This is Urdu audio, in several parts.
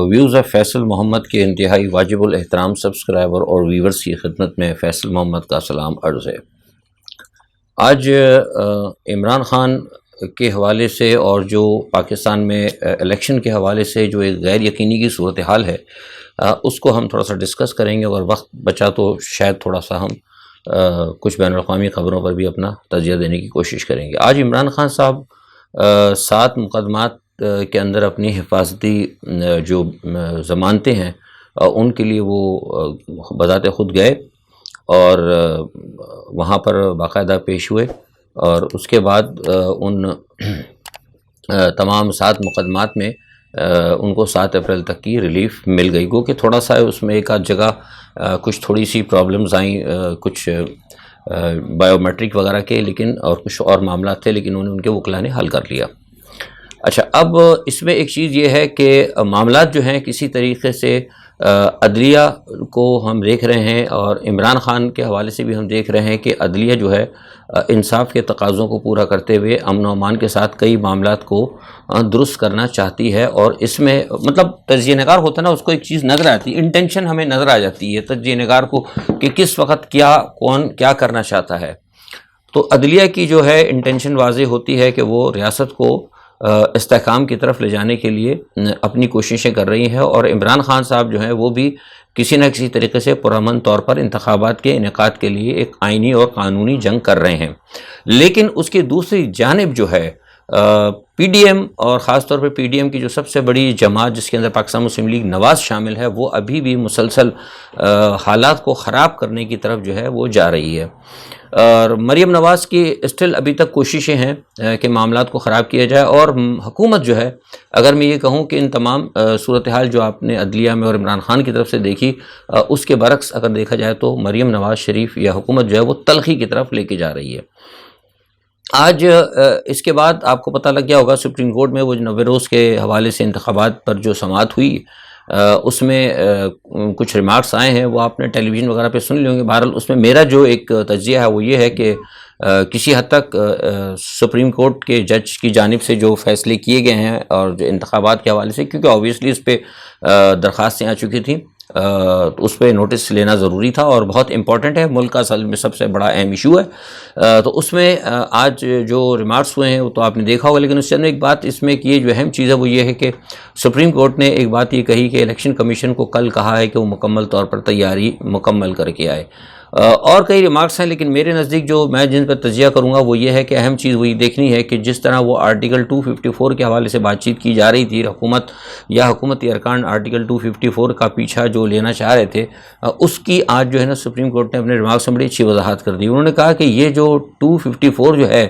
ویوز آف فیصل محمد کے انتہائی واجب الاحترام سبسکرائبر اور ویورز کی خدمت میں فیصل محمد کا سلام عرض ہے۔ آج عمران خان کے حوالے سے اور جو پاکستان میں الیکشن کے حوالے سے جو ایک غیر یقینی کی صورتحال ہے اس کو ہم تھوڑا سا ڈسکس کریں گے، اور وقت بچا تو شاید تھوڑا سا ہم کچھ بین الاقوامی خبروں پر بھی اپنا تجزیہ دینے کی کوشش کریں گے۔ آج عمران خان صاحب 7 مقدمات کے اندر اپنی حفاظتی جو ضمانتیں ہیں ان کے لیے وہ بذات خود گئے اور وہاں پر باقاعدہ پیش ہوئے، اور اس کے بعد ان تمام 7 مقدمات میں ان کو 7 اپریل تک کی ریلیف مل گئی۔ گو کہ تھوڑا سا اس میں ایک آدھ جگہ کچھ تھوڑی سی پرابلمز آئیں، کچھ بائیو میٹرک وغیرہ کے، لیکن اور کچھ اور معاملات تھے، لیکن انہوں نے ان کے وکلاء نے حل کر لیا۔ اچھا، اب اس میں ایک چیز یہ ہے کہ معاملات جو ہیں کسی طریقے سے عدلیہ کو ہم دیکھ رہے ہیں، اور عمران خان کے حوالے سے بھی ہم دیکھ رہے ہیں کہ عدلیہ جو ہے انصاف کے تقاضوں کو پورا کرتے ہوئے امن و امان کے ساتھ کئی معاملات کو درست کرنا چاہتی ہے، اور اس میں مطلب تجزیہ نگار ہوتا ہے نا، اس کو ایک چیز نظر آتی ہے، انٹینشن ہمیں نظر آ جاتی ہے تجزیہ نگار کو کہ کس وقت کون کیا کرنا چاہتا ہے۔ تو عدلیہ کی جو ہے انٹینشن واضح ہوتی ہے کہ وہ ریاست کو استحکام کی طرف لے جانے کے لیے اپنی کوششیں کر رہی ہیں، اور عمران خان صاحب جو ہیں وہ بھی کسی نہ کسی طریقے سے پرامن طور پر انتخابات کے انعقاد کے لیے ایک آئینی اور قانونی جنگ کر رہے ہیں۔ لیکن اس کی دوسری جانب جو ہے پی ڈی ایم، اور خاص طور پر پی ڈی ایم کی جو سب سے بڑی جماعت جس کے اندر پاکستان مسلم لیگ نواز شامل ہے، وہ ابھی بھی مسلسل حالات کو خراب کرنے کی طرف جو ہے وہ جا رہی ہے، اور مریم نواز کی اسٹل ابھی تک کوششیں ہیں کہ معاملات کو خراب کیا جائے۔ اور حکومت جو ہے، اگر میں یہ کہوں کہ ان تمام صورتحال جو آپ نے عدلیہ میں اور عمران خان کی طرف سے دیکھی، اس کے برعکس اگر دیکھا جائے تو مریم نواز شریف یا حکومت جو ہے وہ تلخی کی طرف لے کے جا رہی ہے۔ آج اس کے بعد آپ کو پتہ لگ گیا ہوگا سپریم کورٹ میں وہ 90 روز کے حوالے سے انتخابات پر جو سماعت ہوئی، اس میں کچھ ریمارکس آئے ہیں، وہ آپ نے ٹیلی ویژن وغیرہ پہ سن لیے ہوں گے۔ بہرحال اس میں میرا جو ایک تجزیہ ہے وہ یہ ہے کہ کسی حد تک سپریم کورٹ کے جج کی جانب سے جو فیصلے کیے گئے ہیں، اور جو انتخابات کے حوالے سے، کیونکہ آبویسلی اس پہ درخواستیں آ چکی تھیں، اس پہ نوٹس لینا ضروری تھا اور بہت امپورٹنٹ ہے، ملک کا اصل میں سب سے بڑا اہم ایشو ہے، تو اس میں آج جو ریمارکس ہوئے ہیں وہ تو آپ نے دیکھا ہوگا۔ لیکن اس سے ایک بات اس میں کہ یہ جو اہم چیز ہے وہ یہ ہے کہ سپریم کورٹ نے ایک بات یہ کہی کہ الیکشن کمیشن کو کل کہا ہے کہ وہ مکمل طور پر تیاری مکمل کر کے آئے، اور کئی ریمارکس ہیں، لیکن میرے نزدیک جو میں جن پر تجزیہ کروں گا وہ یہ ہے کہ اہم چیز وہی دیکھنی ہے کہ جس طرح وہ آرٹیکل 254 کے حوالے سے بات چیت کی جا رہی تھی، حکومت یا حکومتی ارکان آرٹیکل 254 کا پیچھا جو لینا چاہ رہے تھے، اس کی آج جو ہے نا سپریم کورٹ نے اپنے ریمارکس میں بڑی اچھی وضاحت کر دی۔ انہوں نے کہا کہ یہ جو 254 جو ہے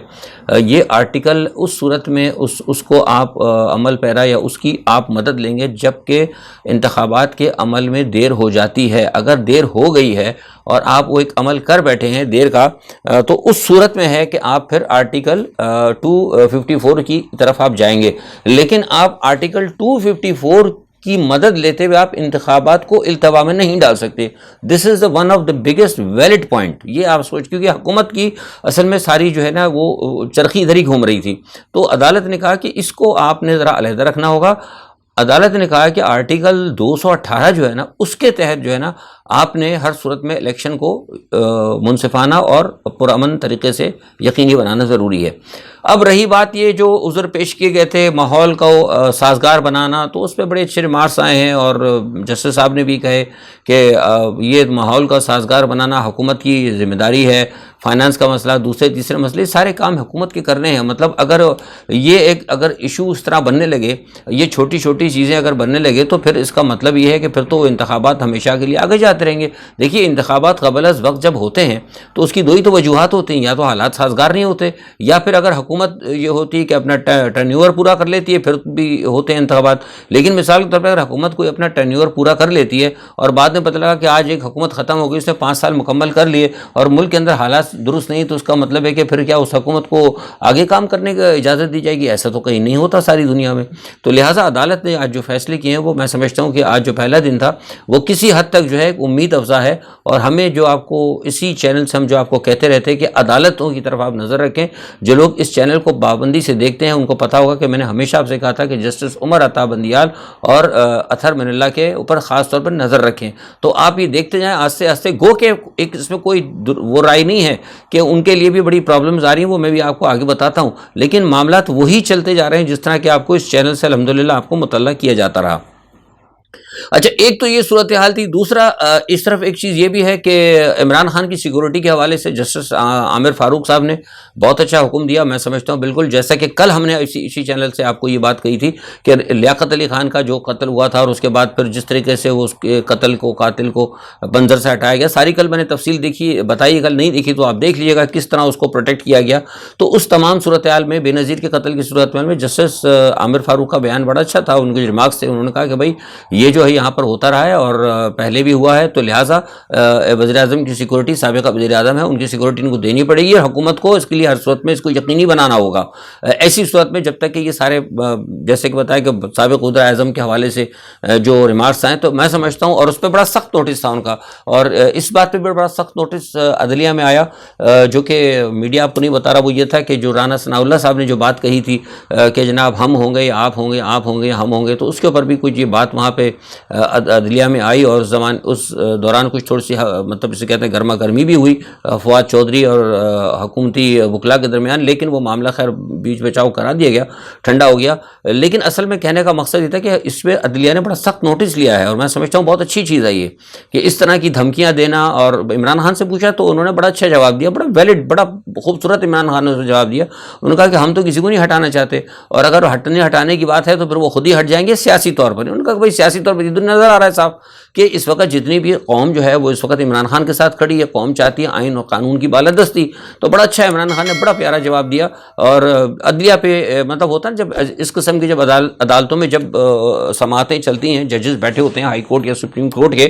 یہ آرٹیکل اس صورت میں اس کو آپ عمل پیرا یا اس کی آپ مدد لیں گے جبکہ انتخابات کے عمل میں دیر ہو جاتی ہے۔ اگر دیر ہو گئی ہے اور آپ وہ ایک عمل کر بیٹھے ہیں دیر کا، تو اس صورت میں ہے کہ آپ پھر آرٹیکل 254 کی طرف آپ جائیں گے، لیکن آپ آرٹیکل 254 کی مدد لیتے ہوئے آپ انتخابات کو التوا میں نہیں ڈال سکتے۔ This is one of the biggest valid point. یہ آپ سوچ، کیونکہ حکومت کی اصل میں ساری جو ہے نا وہ چرخی ادھر ہی گھوم رہی تھی، تو عدالت نے کہا کہ اس کو آپ نے ذرا علیحدہ رکھنا ہوگا۔ عدالت نے کہا کہ آرٹیکل 218 جو ہے نا اس کے تحت جو ہے نا آپ نے ہر صورت میں الیکشن کو منصفانہ اور پرامن طریقے سے یقینی بنانا ضروری ہے۔ اب رہی بات یہ جو عذر پیش کیے گئے تھے ماحول کو سازگار بنانا، تو اس پہ بڑے اچھے ریمارکس آئے ہیں، اور جسٹس صاحب نے بھی کہے کہ یہ ماحول کا سازگار بنانا حکومت کی ذمہ داری ہے، فائنانس کا مسئلہ، دوسرے تیسرے مسئلے، سارے کام حکومت کے کرنے ہیں۔ مطلب اگر یہ اگر ایشو اس طرح بننے لگے، یہ چھوٹی چھوٹی چیزیں اگر بننے لگے، تو پھر اس کا مطلب یہ ہے کہ پھر تو انتخابات ہمیشہ کے لیے آگے جاتے رہیں گے۔ دیکھیے، انتخابات قبل از وقت جب ہوتے ہیں تو اس کی دو ہی تو وجوہات ہوتی ہیں، یا تو حالات سازگار نہیں ہوتے، یا پھر اگر حکومت یہ ہوتی ہے کہ اپنا ٹرنیور پورا کر لیتی ہے، پھر بھی ہوتے ہیں انتخابات۔ لیکن مثال کے طور پر اگر حکومت کوئی اپنا ٹرنیور پورا کر لیتی ہے اور بعد میں پتہ لگا کہ آج ایک حکومت ختم ہو گئی، اس نے 5 سال مکمل کر لیے اور ملک کے اندر حالات بات درست نہیں تو اس کا مطلب ہے کہ پھر کیا اس حکومت کو آگے کام کرنے کی اجازت دی جائے گی؟ ایسا تو کہیں نہیں ہوتا ساری دنیا میں. تو لہٰذا عدالت نے آج جو فیصلے کیے ہیں وہ میں سمجھتا ہوں کہ آج جو پہلا دن تھا وہ کسی حد تک جو ہے امید افزا ہے. اور ہمیں جو آپ کو اسی چینل سے ہم جو آپ کو کہتے رہتے ہیں کہ عدالتوں کی طرف آپ نظر رکھیں. جو لوگ اس چینل کو پابندی سے دیکھتے ہیں ان کو پتہ ہوگا کہ میں نے ہمیشہ آپ سے کہا تھا کہ جسٹس عمر عطا بندیال اور اطہر من اللہ کے اوپر خاص طور پر نظر رکھیں. تو آپ یہ دیکھتے جائیں آہستہ آہستہ، گو کہ ایک اس میں کوئی وہ رائے نہیں ہے کہ ان کے لیے بھی بڑی پرابلمز آ رہی ہیں، وہ میں بھی آپ کو آگے بتاتا ہوں، لیکن معاملات وہی چلتے جا رہے ہیں جس طرح کہ آپ کو اس چینل سے الحمدللہ آپ کو مطلع کیا جاتا رہا. اچھا، ایک تو یہ صورتحال تھی. دوسرا اس طرف ایک چیز یہ بھی ہے کہ عمران خان کی سیکورٹی کے حوالے سے جسٹس عامر فاروق صاحب نے بہت اچھا حکم دیا. میں سمجھتا ہوں بالکل جیسا کہ کل ہم نے اسی چینل سے آپ کو یہ بات کہی تھی کہ لیاقت علی خان کا جو قتل ہوا تھا اور اس کے بعد پھر جس طریقے سے اس کے قاتل کو منظر سے ہٹایا گیا، ساری کل میں نے تفصیل دیکھی بتائی. کل نہیں دیکھی تو آپ دیکھ لیجیے گا کس طرح اس کو پروٹیکٹ کیا گیا. تو اس تمام صورتحال میں بے نظیر کے قتل کی صورتحال میں جسٹس عامر فاروق کا بیان بڑا اچھا تھا. ان کے ریمارکس تھے، انہوں نے کہا کہ بھائی یہ جو ہے یہاں پر ہوتا رہا ہے اور پہلے بھی ہوا ہے، تو لہٰذا وزیر اعظم کی سیکورٹی، سابقہ وزیر اعظم ہے، ان کی سیکورٹی ان کو دینی پڑے گی اور حکومت کو اس کے لیے ہر صورت میں اس کو یقینی بنانا ہوگا. ایسی صورت میں جب تک کہ یہ سارے جیسے کہ بتایا کہ سابق وزیر اعظم کے حوالے سے جو ریمارکس آئے، تو میں سمجھتا ہوں اور اس پہ بڑا سخت نوٹس تھا ان کا، اور اس بات پہ بھی بڑا سخت نوٹس عدلیہ میں آیا جو کہ میڈیا آپ کو نہیں بتا رہا. وہ یہ تھا کہ جو رانا ثناء اللہ صاحب نے جو بات کہی تھی کہ جناب ہم ہوں گے، آپ ہوں گے، آپ ہوں گے، ہم ہوں گے، تو اس کے اوپر بھی کچھ یہ بات وہاں پہ عدلیہ میں آئی اور اس دوران کچھ تھوڑی سی مطلب اسے کہتے ہیں گرما گرمی بھی ہوئی فواد چودھری اور حکومتی وکلاء کے درمیان، لیکن وہ معاملہ خیر بیچ بچاؤ کرا دیا گیا، ٹھنڈا ہو گیا. لیکن اصل میں کہنے کا مقصد یہ تھا کہ اس پہ عدلیہ نے بڑا سخت نوٹس لیا ہے اور میں سمجھتا ہوں بہت اچھی چیز ہے یہ کہ اس طرح کی دھمکیاں دینا. اور عمران خان سے پوچھا تو انہوں نے بڑا اچھا جواب دیا، بڑا ویلڈ، بڑا خوبصورت عمران خان نے جواب دیا. انہوں نے کہا کہ ہم تو کسی کو نہیں ہٹانا چاہتے، اور اگر ہٹانے کی بات ہے تو پھر وہ خود ہی ہٹ جائیں گے سیاسی طور پر. انہوں نے کہا کہ بھائی سیاسی طور پر یہ نظر آ رہا ہے صاحب کہ اس وقت جتنی بھی قوم جو ہے وہ اس وقت عمران خان کے ساتھ کھڑی ہے، قوم چاہتی ہے آئین اور قانون کی بالادستی. تو بڑا اچھا عمران خان نے بڑا پیارا جواب دیا. اور عدلیہ پہ مطلب ہوتا ہے جب اس قسم کی جب عدالتوں میں جب سماعتیں چلتی ہیں، ججز بیٹھے ہوتے ہیں ہائی کورٹ یا سپریم کورٹ کے،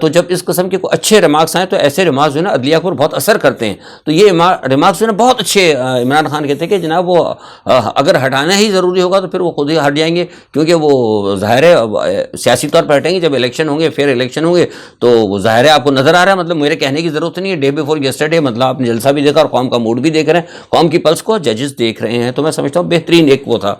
تو جب اس قسم کے کوئی اچھے ریمارکس آئیں تو ایسے ریمارکس جو ہے نا عدلیہ کو بہت اثر کرتے ہیں. تو یہ ریمارکس جو ہے نا بہت اچھے عمران خان کہتے ہیں کہ جناب وہ اگر ہٹانا ہی ضروری ہوگا تو پھر وہ خود ہی ہٹ جائیں گے، کیونکہ وہ ظاہر ہے سیاسی طور پر ہٹیں گے. جب الیکشن ہوں گے، فیئر الیکشن ہوں گے، تو وہ ظاہر ہے آپ کو نظر آ رہا ہے، مطلب میرے کہنے کی ضرورت نہیں ہے، ڈے بیفور یسٹرڈے مطلب آپ نے جلسہ بھی دیکھا اور قوم کا موڈ بھی دیکھ رہے ہیں، قوم کی پلس کو ججز دیکھ رہے ہیں. تو میں سمجھتا ہوں بہترین ایک وہ تھا.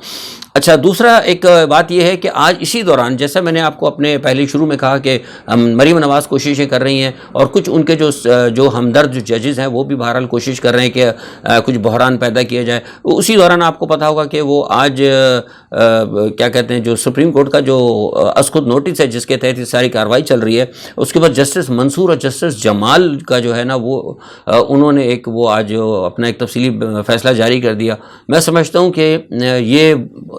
اچھا، دوسرا ایک بات یہ ہے کہ آج اسی دوران جیسا میں نے آپ کو اپنے پہلے شروع میں کہا کہ مریم نواز کوششیں کر رہی ہیں اور کچھ ان کے جو ہمدرد جو ججز ہیں وہ بھی بہرحال کوشش کر رہے ہیں کہ کچھ بحران پیدا کیا جائے. اسی دوران آپ کو پتہ ہوگا کہ وہ آج کیا کہتے ہیں جو سپریم کورٹ کا جو از خود نوٹس ہے جس کے تحت یہ ساری کارروائی چل رہی ہے، اس کے بعد جسٹس منصور اور جسٹس جمال کا جو ہے نا وہ انہوں نے وہ آج اپنا ایک تفصیلی فیصلہ جاری کر دیا. میں سمجھتا ہوں کہ یہ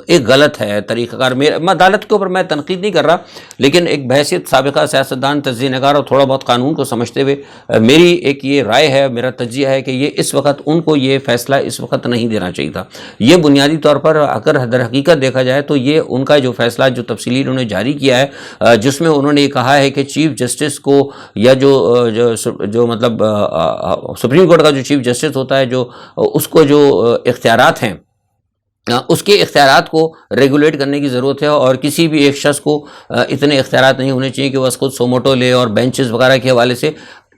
ایک غلط ہے طریقہ کار. عدالت کے اوپر میں تنقید نہیں کر رہا، لیکن ایک بحیثیت سابقہ سیاستدان، تجزیہ نگار اور تھوڑا بہت قانون کو سمجھتے ہوئے میری ایک یہ رائے ہے، میرا تجزیہ ہے کہ یہ اس وقت ان کو یہ فیصلہ اس وقت نہیں دینا چاہیے تھا. یہ بنیادی طور پر اگر در حقیقت دیکھا جائے تو یہ ان کا جو فیصلہ جو تفصیلی انہوں نے جاری کیا ہے، جس میں انہوں نے یہ کہا ہے کہ چیف جسٹس کو یا جو مطلب سپریم کورٹ کا جو چیف جسٹس ہوتا ہے، جو اس کو جو اختیارات ہیں اس کے اختیارات کو ریگولیٹ کرنے کی ضرورت ہے، اور کسی بھی ایک شخص کو اتنے اختیارات نہیں ہونے چاہیے کہ وہ اس کو سوموٹو لے. اور بینچز وغیرہ کے حوالے سے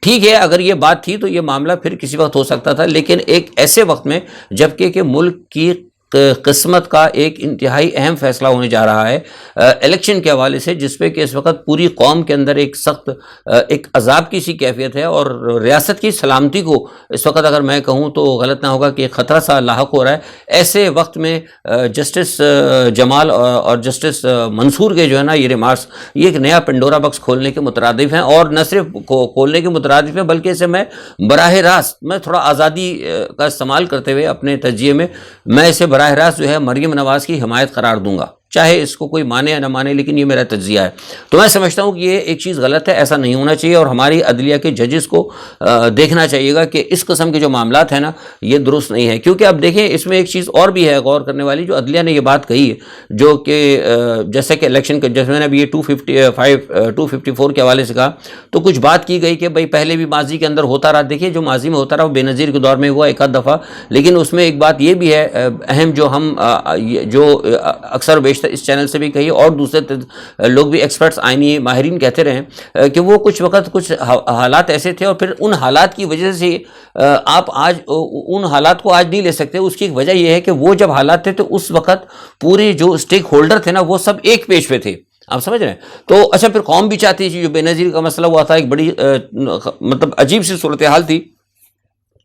ٹھیک ہے اگر یہ بات تھی تو یہ معاملہ پھر کسی وقت ہو سکتا تھا، لیکن ایک ایسے وقت میں جبکہ کہ ملک کی قسمت کا ایک انتہائی اہم فیصلہ ہونے جا رہا ہے الیکشن کے حوالے سے، جس پہ کہ اس وقت پوری قوم کے اندر ایک سخت ایک عذاب کی سی کیفیت ہے، اور ریاست کی سلامتی کو اس وقت اگر میں کہوں تو غلط نہ ہوگا کہ ایک خطرہ سا لاحق ہو رہا ہے. ایسے وقت میں جسٹس جمال اور جسٹس منصور کے جو ہے نا یہ ریمارکس یہ ایک نیا پنڈورا باکس کھولنے کے مترادف ہیں، اور نہ صرف کھولنے کے مترادف ہیں بلکہ اسے میں براہ راست میں تھوڑا آزادی کا استعمال کرتے ہوئے اپنے تجزیے میں اسے براہ راست جو ہے مریم نواز کی حمایت قرار دوں گا. چاہے اس کو کوئی مانے یا نہ مانے، لیکن یہ میرا تجزیہ ہے۔ تو میں سمجھتا ہوں کہ یہ ایک چیز غلط ہے، ایسا نہیں ہونا چاہیے، اور ہماری عدلیہ کے ججز کو دیکھنا چاہیے گا کہ اس قسم کے جو معاملات ہیں نا یہ درست نہیں ہے۔ کیونکہ اب دیکھیں اس میں ایک چیز اور بھی ہے غور کرنے والی، جو عدلیہ نے یہ بات کہی ہے، جو کہ جیسے کہ الیکشن کے، جیسے میں نے ابھی یہ 254 کے حوالے سے کہا، تو کچھ بات کی گئی کہ بھائی پہلے بھی ماضی کے اندر ہوتا رہا۔ دیکھیے جو ماضی میں ہوتا رہا وہ بے نظیر کے دور میں ہوا ایک آدھ دفعہ، لیکن اس میں ایک بات یہ بھی ہے اہم، جو ہم جو اکثر و بیشتر اس چینل سے بھی کہی اور دوسرے لوگ بھی ایکسپرٹس آئینی ماہرین کہتے رہے کہ وہ کچھ وقت کچھ حالات ایسے تھے، اور پھر ان حالات کی وجہ سے آپ آج ان حالات کو آج نہیں لے سکتے۔ اس کی ایک وجہ یہ ہے کہ وہ جب حالات تھے تو اس وقت پورے جو اسٹیک ہولڈر تھے نا وہ سب ایک پیج پہ تھے، آپ سمجھ رہے ہیں۔ تو اچھا پھر قوم بھی چاہتی تھی، جو بے نظیر کا مسئلہ ہوا تھا ایک بڑی مطلب عجیب سی صورتحال تھی،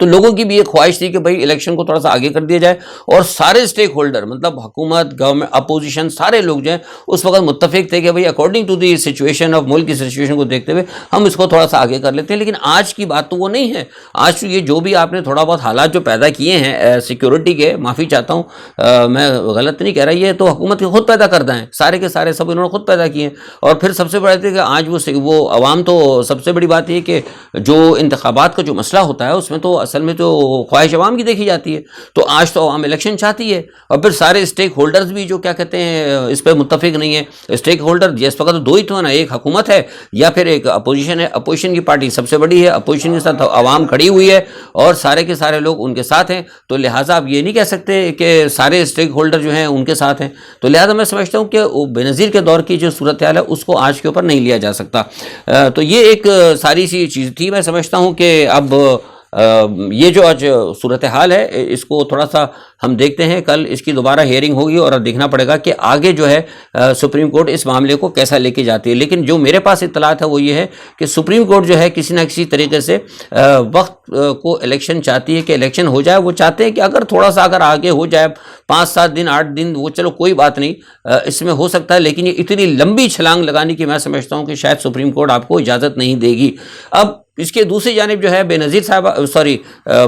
تو لوگوں کی بھی ایک خواہش تھی کہ بھئی الیکشن کو تھوڑا سا آگے کر دیا جائے، اور سارے اسٹیک ہولڈر مطلب حکومت، گورنمنٹ، اپوزیشن، سارے لوگ جو ہیں اس وقت متفق تھے کہ بھئی according to the situation of ملک کی سچویشن کو دیکھتے ہوئے ہم اس کو تھوڑا سا آگے کر لیتے ہیں۔ لیکن آج کی بات تو وہ نہیں ہے۔ آج تو یہ جو بھی آپ نے تھوڑا بہت حالات جو پیدا کیے ہیں سیکیورٹی کے، معافی چاہتا ہوں میں غلط نہیں کہہ رہا، یہ تو حکومت کے خود پیدا کردہ ہیں، سارے کے سارے سب انہوں نے خود پیدا کیے ہیں۔ اور پھر سب سے بڑا ہے کہ آج وہ عوام، تو سب سے بڑی بات یہ کہ جو انتخابات کا جو مسئلہ ہوتا ہے اس میں تو اصل میں تو خواہش عوام کی دیکھی جاتی ہے۔ تو آج تو عوام الیکشن چاہتی ہے، اور پھر سارے اسٹیک ہولڈرز بھی جو کیا کہتے ہیں اس پہ متفق نہیں ہے۔ اسٹیک ہولڈر جس وقت دو ہی تو ہے نا، ایک حکومت ہے یا پھر ایک اپوزیشن ہے۔ اپوزیشن کی پارٹی سب سے بڑی ہے، اپوزیشن کے ساتھ عوام کھڑی ہوئی ہے اور سارے کے سارے لوگ ان کے ساتھ ہیں، تو لہٰذا آپ یہ نہیں کہہ سکتے کہ سارے اسٹیک ہولڈر جو ہیں ان کے ساتھ ہیں۔ تو لہٰذا میں سمجھتا ہوں کہ بے نظیر کے دور کی جو صورتحال ہے اس کو آج کے اوپر نہیں لیا جا سکتا۔ تو یہ ایک ساری سی چیز تھی۔ میں سمجھتا ہوں کہ اب یہ جو آج صورتحال ہے اس کو تھوڑا سا ہم دیکھتے ہیں، کل اس کی دوبارہ ہیئرنگ ہوگی اور اب دیکھنا پڑے گا کہ آگے جو ہے سپریم کورٹ اس معاملے کو کیسا لے کے جاتی ہے۔ لیکن جو میرے پاس اطلاعات ہے وہ یہ ہے کہ سپریم کورٹ جو ہے کسی نہ کسی طریقے سے وقت کو الیکشن چاہتی ہے کہ الیکشن ہو جائے۔ وہ چاہتے ہیں کہ اگر تھوڑا سا اگر آگے ہو جائے 5-7 دن 8 دن، وہ چلو کوئی بات نہیں، اس میں ہو سکتا ہے، لیکن یہ اتنی لمبی چھلانگ لگانے کی میں سمجھتا ہوں کہ شاید سپریم کورٹ آپ کو اجازت نہیں دے گی۔ اب اس کے دوسری جانب جو ہے بے نظیر صاحبہ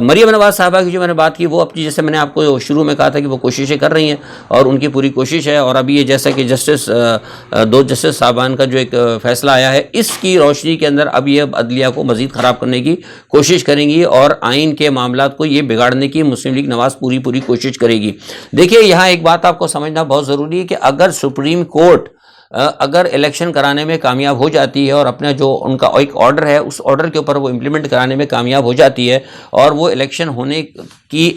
مریم نواز صاحبہ کی جو میں نے بات کی، وہ اپنی جیسے میں نے آپ کو شروع میں کہا تھا کہ وہ کوششیں کر رہی ہیں اور ان کی پوری کوشش ہے، اور ابھی یہ جیسا کہ دو جسٹس صاحبان کا جو ایک فیصلہ آیا ہے، اس کی روشنی کے اندر اب یہ عدلیہ کو مزید خراب کرنے کی کوشش کریں گی اور آئین کے معاملات کو یہ بگاڑنے کی مسلم لیگ نواز پوری کوشش کرے گی۔ دیکھیے یہاں ایک بات آپ کو سمجھنا بہت ضروری ہے کہ اگر سپریم کورٹ اگر الیکشن کرانے میں کامیاب ہو جاتی ہے اور اپنا جو ان کا ایک آرڈر ہے اس آرڈر کے اوپر وہ امپلیمنٹ کرانے میں کامیاب ہو جاتی ہے اور وہ الیکشن ہونے کی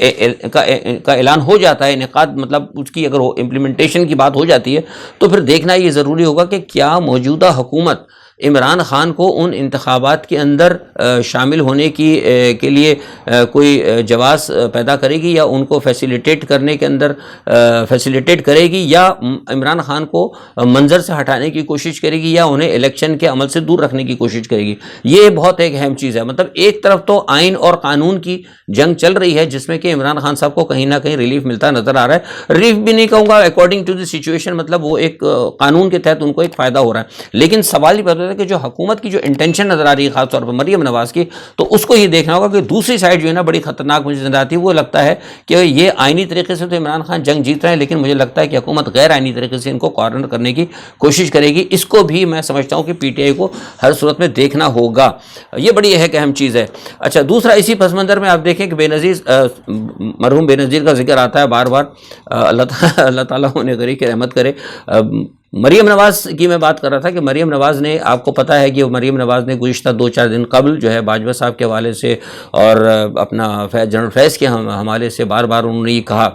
کا اعلان ہو جاتا ہے، انعقاد مطلب اس کی اگر امپلیمنٹیشن کی بات ہو جاتی ہے، تو پھر دیکھنا یہ ضروری ہوگا کہ کیا موجودہ حکومت عمران خان کو ان انتخابات کے اندر شامل ہونے کے لیے کوئی جواز پیدا کرے گی، یا ان کو فیسیلیٹیٹ کرنے کے اندر فیسیلیٹیٹ کرے گی، یا عمران خان کو منظر سے ہٹانے کی کوشش کرے گی، یا انہیں الیکشن کے عمل سے دور رکھنے کی کوشش کرے گی۔ یہ بہت ایک اہم چیز ہے۔ مطلب ایک طرف تو آئین اور قانون کی جنگ چل رہی ہے جس میں کہ عمران خان صاحب کو کہیں نہ کہیں ریلیف ملتا نظر آ رہا ہے، ریلیف بھی نہیں کہوں گا، اکارڈنگ ٹو دی سچویشن، مطلب وہ ایک قانون کے تحت ان کو ایک فائدہ ہو رہا ہے۔ لیکن سوال یہ پیدا ہوتا ہے کہ جو حکومت کی جو انٹینشن نظر آ رہی ہے خاص طور پر مریم نواز کی، تو اس کو یہ دیکھنا ہوگا کہ دوسری سائڈ جو ہے نا بڑی خطرناک مجھے نظر آتی ہے۔ وہ لگتا ہے کہ یہ آئینی طریقے سے تو عمران خان جنگ جیت رہے ہیں، لیکن مجھے لگتا ہے کہ حکومت غیر آئینی طریقے سے ان کو کارنر کرنے کی کوشش کرے گی۔ اس کو بھی میں سمجھتا ہوں کہ پی ٹی آئی کو ہر صورت میں دیکھنا ہوگا، یہ بڑی ایک اہم چیز ہے۔ اچھا دوسرا اسی پس منظر میں آپ دیکھیں کہ بے نظیر مرحوم بے نظیر کا ذکر آتا ہے بار بار، اللہ تعالیٰ انہیں غریق رحمت کرے۔ مریم نواز کی میں بات کر رہا تھا کہ مریم نواز نے، آپ کو پتہ ہے کہ مریم نواز نے گزشتہ 2-4 دن قبل جو ہے باجوہ صاحب کے حوالے سے اور اپنا جنرل فیض کے حوالے سے بار بار انہوں نے یہ کہا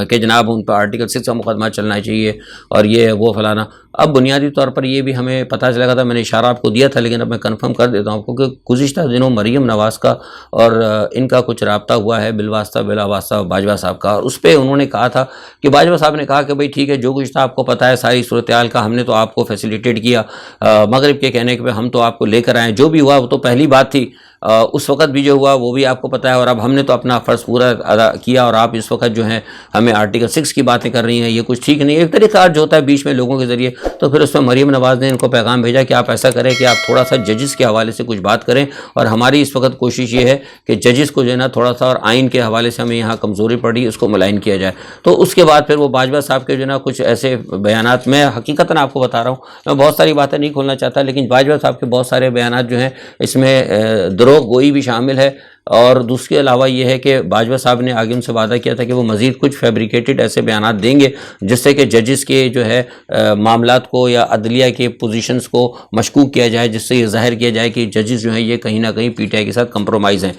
کہ جناب ان پر آرٹیکل 6 کا مقدمہ چلنا چاہیے اور یہ وہ فلانا۔ اب بنیادی طور پر یہ بھی ہمیں پتہ چلا تھا، میں نے اشارہ آپ کو دیا تھا، لیکن اب میں کنفرم کر دیتا ہوں آپ کو کہ گزشتہ دنوں مریم نواز کا اور ان کا کچھ رابطہ ہوا ہے بالواسطہ بلا واسطہ باجوہ صاحب کا، اور اس پہ انہوں نے کہا تھا کہ باجوہ صاحب نے کہا کہ بھئی ٹھیک ہے، جو گزشتہ آپ کو پتہ ہے ساری صورتحال کا، ہم نے تو آپ کو فیسیلیٹیٹ کیا، مغرب کے کہنے کہ ہم تو آپ کو لے کر آئیں، جو بھی ہوا وہ تو پہلی بات تھی، اس وقت بھی جو ہوا وہ بھی آپ کو پتہ ہے، اور اب ہم نے تو اپنا فرض پورا ادا کیا، اور آپ اس وقت جو ہیں ہمیں آرٹیکل 6 کی باتیں کر رہی ہیں، یہ کچھ ٹھیک نہیں ہے۔ ایک طریقہ جو ہوتا ہے بیچ میں لوگوں کے ذریعے، تو پھر اس میں مریم نواز نے ان کو پیغام بھیجا کہ آپ ایسا کریں کہ آپ تھوڑا سا ججز کے حوالے سے کچھ بات کریں، اور ہماری اس وقت کوشش یہ ہے کہ ججز کو جو ہے نا تھوڑا سا، اور آئین کے حوالے سے ہمیں یہاں کمزوری پڑی، اس کو ملائن کیا جائے۔ تو اس کے بعد پھر وہ باجوہ صاحب کے جو ہے نا کچھ ایسے بیانات، میں حقیقتاً آپ کو بتا رہا ہوں، میں بہت ساری باتیں نہیں کھولنا چاہتا، لیکن باجوہ صاحب کے بہت سارے بیانات جو ہیں اس میں دروغ گوئی بھی شامل ہے، اور دوسرے علاوہ یہ ہے کہ باجوہ صاحب نے آگے ان سے وعدہ کیا تھا کہ وہ مزید کچھ فیبریکیٹڈ ایسے بیانات دیں گے جس سے کہ ججز کے جو ہے معاملات کو یا عدلیہ کے پوزیشنز کو مشکوک کیا جائے، جس سے یہ ظاہر کیا جائے کہ ججز جو ہیں یہ کہیں نہ کہیں پی ٹی آئی کے ساتھ کمپرومائز ہیں۔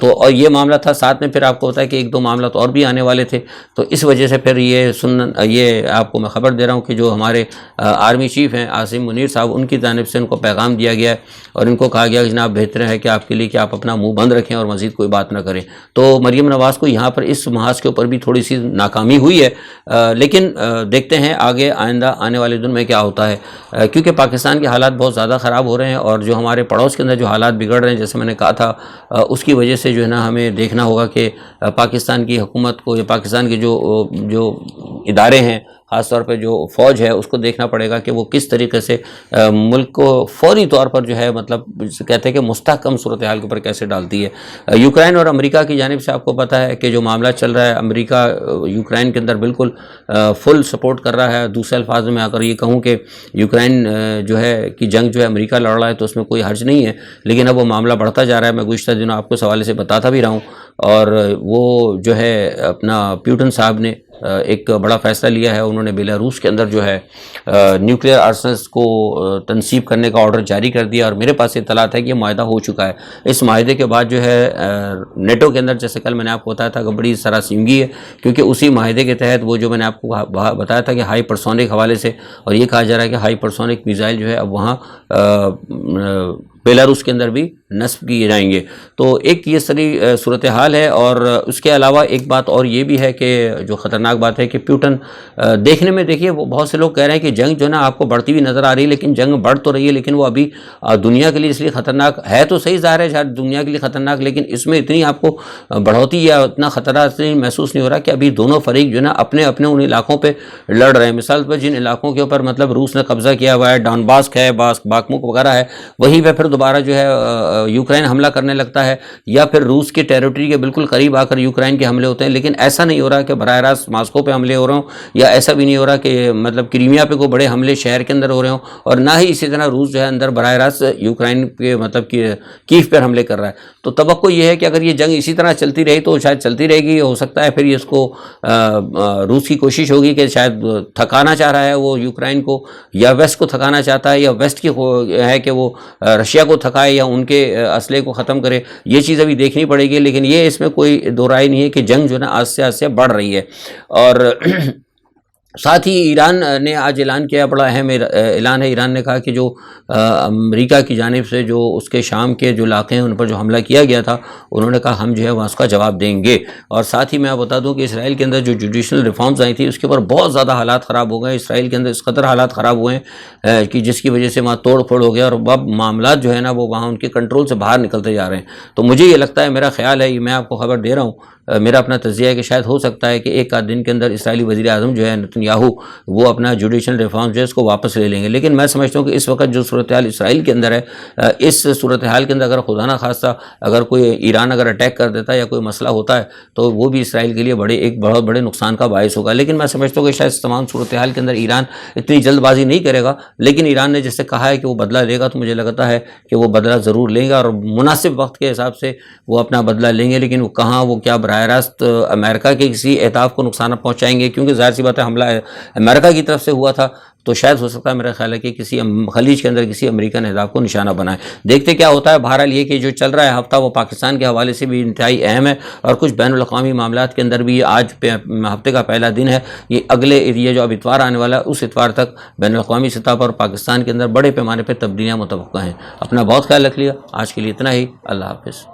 تو اور یہ معاملہ تھا، ساتھ میں پھر آپ کو پتا ہے کہ ایک دو معاملات اور بھی آنے والے تھے، تو اس وجہ سے پھر یہ آپ کو میں خبر دے رہا ہوں کہ جو ہمارے آرمی چیف ہیں عاصم منیر صاحب، ان کی جانب سے ان کو پیغام دیا گیا ہے، اور ان کو کہا گیا کہ جناب بہتر ہے کہ آپ کے لیے کہ آپ اپنا منہ بند رکھیں اور مزید کوئی بات نہ کریں۔ تو مریم نواز کو یہاں پر اس محاذ کے اوپر بھی تھوڑی سی ناکامی ہوئی ہے، لیکن دیکھتے ہیں آگے آئندہ آنے والے دن میں کیا ہوتا ہے، کیونکہ پاکستان کے حالات بہت زیادہ خراب ہو رہے ہیں، اور جو ہمارے پڑوس کے اندر جو حالات بگڑ رہے ہیں، جیسے میں نے کہا تھا، اس کی وجہ سے جو ہے نا ہمیں دیکھنا ہوگا کہ پاکستان کی حکومت کو یا پاکستان کے جو ادارے ہیں، خاص طور پہ جو فوج ہے، اس کو دیکھنا پڑے گا کہ وہ کس طریقے سے ملک کو فوری طور پر جو ہے مطلب کہتے ہیں کہ مستحکم صورتحال کے اوپر کیسے ڈالتی ہے۔ یوکرین اور امریکہ کی جانب سے آپ کو پتہ ہے کہ جو معاملہ چل رہا ہے، امریکہ یوکرین کے اندر بالکل فل سپورٹ کر رہا ہے۔ دوسرے الفاظ میں اگر یہ کہوں کہ یوکرین جو ہے کی جنگ جو ہے امریکہ لڑ رہا ہے تو اس میں کوئی حرج نہیں ہے، لیکن اب وہ معاملہ بڑھتا جا رہا ہے۔ میں گزشتہ دنوں آپ کو اس حوالے سے بتاتا بھی رہا ہوں، اور وہ جو ہے اپنا پیوٹن صاحب نے ایک بڑا فیصلہ لیا ہے، انہوں نے بیلاروس کے اندر جو ہے نیوکلیئر آرسنلز کو تنصیب کرنے کا آرڈر جاری کر دیا، اور میرے پاس اطلاعات ہے کہ یہ معاہدہ ہو چکا ہے۔ اس معاہدے کے بعد جو ہے نیٹو کے اندر، جیسے کل میں نے آپ کو بتایا تھا کہ بڑی سراسیمگی ہے، کیونکہ اسی معاہدے کے تحت وہ جو میں نے آپ کو بتایا تھا کہ ہائی پرسونک حوالے سے، اور یہ کہا جا رہا ہے کہ ہائی پرسونک میزائل جو ہے اب وہاں بیلاروس کے اندر بھی نصب کیے جائیں گے۔ تو ایک یہ ساری صورتحال ہے، اور اس کے علاوہ ایک بات اور یہ بھی ہے کہ جو خطرناک بات ہے کہ پیوٹن دیکھنے میں، دیکھیے وہ بہت سے لوگ کہہ رہے ہیں کہ جنگ جو ہے نا آپ کو بڑھتی ہوئی نظر آ رہی ہے، لیکن جنگ بڑھ تو رہی ہے، لیکن وہ ابھی دنیا کے لیے اس لیے خطرناک ہے، تو صحیح ظاہر ہے شاید دنیا کے لیے خطرناک، لیکن اس میں اتنی آپ کو بڑھوتی یا اتنا خطرہ محسوس نہیں ہو رہا کہ ابھی دونوں فریق جو ہے نا اپنے اپنے ان علاقوں پہ لڑ رہے ہیں۔ مثال پر جن علاقوں کے اوپر مطلب روس نے قبضہ کیا ہوا ہے، ڈانباسک ہے، باکموک وغیرہ ہے، وہیں پہ پھر دوبارہ جو ہے یوکرین حملہ کرنے لگتا ہے، یا پھر روس کے ٹیریٹری کے بالکل قریب آ کر یوکرین کے حملے ہوتے ہیں، لیکن ایسا نہیں ہو رہا کہ براہ راست ماسکو پہ حملے ہو رہے ہوں، یا ایسا بھی نہیں ہو رہا کہ مطلب کریمیا پہ کوئی بڑے حملے شہر کے اندر ہو رہے ہوں، اور نہ ہی اسی طرح روس جو ہے اندر براہ راست یوکرین کے مطلب کیف پر حملے کر رہا ہے۔ تو توقع یہ ہے کہ اگر یہ جنگ اسی طرح چلتی رہی تو شاید چلتی رہے گی، ہو سکتا ہے پھر یہ اس کو روس کی کوشش ہوگی کہ شاید تھکانا چاہ رہا ہے وہ یوکرین کو، یا ویسٹ کو تھکانا چاہتا ہے، یا ویسٹ کی ہے کہ وہ رشیا کو تھکائے یا ان کے اسلحے کو ختم کرے، یہ چیز ابھی دیکھنی پڑے گی، لیکن یہ اس میں کوئی دو رائے نہیں ہے کہ جنگ جو ہے نا آہستہ آہستہ بڑھ رہی ہے۔ اور ساتھ ہی ایران نے آج اعلان کیا، بڑا اہم اعلان ہے، ایران نے کہا کہ جو امریکہ کی جانب سے جو اس کے شام کے جو علاقے ہیں ان پر جو حملہ کیا گیا تھا، انہوں نے کہا ہم جو ہے وہاں اس کا جواب دیں گے۔ اور ساتھ ہی میں بتا دوں کہ اسرائیل کے اندر جو جوڈیشنل ریفارمز آئی تھی اس کے اوپر بہت زیادہ حالات خراب ہو گئے، اسرائیل کے اندر اس قدر حالات خراب ہوئے ہیں کہ جس کی وجہ سے وہاں توڑ پھوڑ ہو گیا، اور اب معاملات جو ہے نا وہ وہاں ان کے کنٹرول سے باہر نکلتے جا رہے ہیں۔ تو مجھے یہ لگتا ہے، میرا خیال ہے، یہ میں آپ کو خبر دے رہا ہوں، میرا اپنا تجزیہ ہے کہ شاید ہو سکتا ہے کہ ایک آدھ دن کے اندر اسرائیلی وزیر اعظم جو ہے نتنیاہو وہ اپنا جوڈیشل ریفارم جو ہے اس کو واپس لے لیں گے۔ لیکن میں سمجھتا ہوں کہ اس وقت جو صورتحال اسرائیل کے اندر ہے، اس صورتحال کے اندر اگر خدا نہ خواستہ اگر کوئی ایران اگر اٹیک کر دیتا ہے یا کوئی مسئلہ ہوتا ہے تو وہ بھی اسرائیل کے لیے ایک بہت بڑے نقصان کا باعث ہوگا۔ لیکن میں سمجھتا ہوں کہ شاید اس تمام صورتحال کے اندر ایران اتنی جلد بازی نہیں کرے گا، لیکن ایران نے جیسے کہا ہے کہ وہ بدلہ لے گا، تو مجھے لگتا ہے کہ وہ بدلہ ضرور لیں گا، اور مناسب وقت کے حساب سے وہ اپنا بدلہ لیں گے۔ لیکن وہ کہاں، وہ کیا براہ راست امریکہ کے کسی اہداف کو نقصان پہنچائیں گے، کیونکہ ظاہر سی بات ہے حملہ امریکہ کی طرف سے ہوا تھا، تو شاید ہو سکتا ہے، میرا خیال ہے کہ کسی خلیج کے اندر کسی امریکن اہداف کو نشانہ بنائے۔ دیکھتے کیا ہوتا ہے۔ بہرحال یہ کہ جو چل رہا ہے ہفتہ وہ پاکستان کے حوالے سے بھی انتہائی اہم ہے، اور کچھ بین الاقوامی معاملات کے اندر بھی آج ہفتے کا پہلا دن ہے، یہ اگلے یہ جو اب اتوار آنے والا ہے اس اتوار تک بین الاقوامی سطح پر پاکستان کے اندر بڑے پیمانے پہ تبدیلیاں متوقع ہیں۔ اپنا بہت خیال رکھ لیا، آج کے لیے اتنا ہی، اللہ حافظ۔